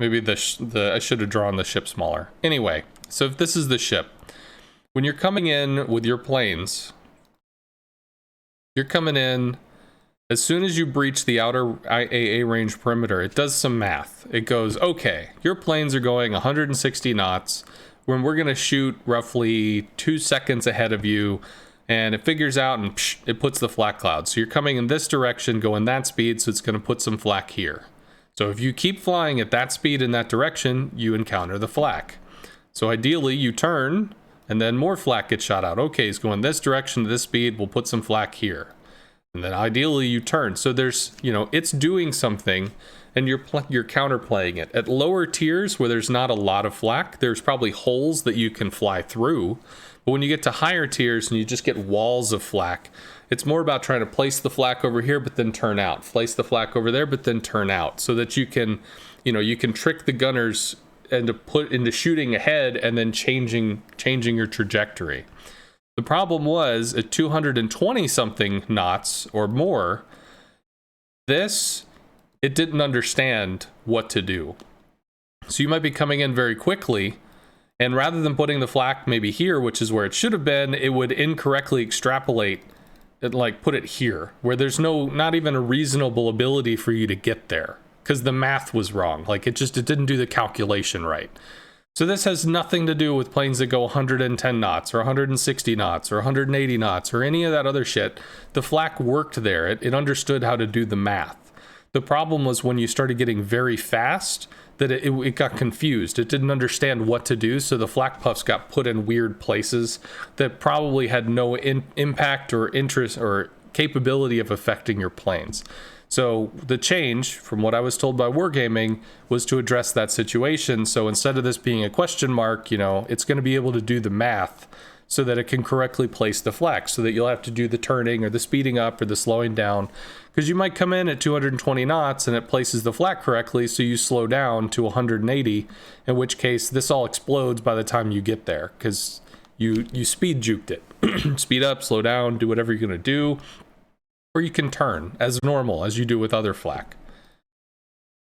Maybe I should have drawn the ship smaller. Anyway, so if this is the ship, when you're coming in with your planes, you're coming in, as soon as you breach the outer IAA range perimeter, it does some math. It goes, okay, your planes are going 160 knots, when we're gonna shoot roughly 2 seconds ahead of you, and it figures out and psh, it puts the flak cloud. So you're coming in this direction, going that speed, so it's gonna put some flak here. So if you keep flying at that speed in that direction, you encounter the flak. So ideally you turn, and then more flak gets shot out. Okay, it's going this direction to this speed, we'll put some flak here. And then ideally you turn. So there's, you know, it's doing something, and you're counterplaying it. At lower tiers where there's not a lot of flak, there's probably holes that you can fly through. But when you get to higher tiers and you just get walls of flak, it's more about trying to place the flak over here, but then turn out. Place the flak over there, but then turn out. So that you can, you know, you can trick the gunners and to put into shooting ahead and then changing your trajectory. The problem was at 220 something knots or more, it didn't understand what to do. So you might be coming in very quickly, and rather than putting the flak maybe here, which is where it should have been, it would incorrectly extrapolate it, like put it here, where there's not even a reasonable ability for you to get there, because the math was wrong. Like it didn't do the calculation right. So this has nothing to do with planes that go 110 knots or 160 knots or 180 knots or any of that other shit. The flak worked there. It understood how to do the math. The problem was when you started getting very fast that it got confused. It didn't understand what to do, so the flak puffs got put in weird places that probably had no impact or interest or capability of affecting your planes. So the change, from what I was told by Wargaming, was to address that situation. So instead of this being a question mark, you know, it's going to be able to do the math so that it can correctly place the flak, so that you'll have to do the turning or the speeding up or the slowing down. Because you might come in at 220 knots and it places the flak correctly, so you slow down to 180, in which case this all explodes by the time you get there, because you speed juked it. Speed up, slow down, do whatever you're going to do. Or you can turn as normal as you do with other flak.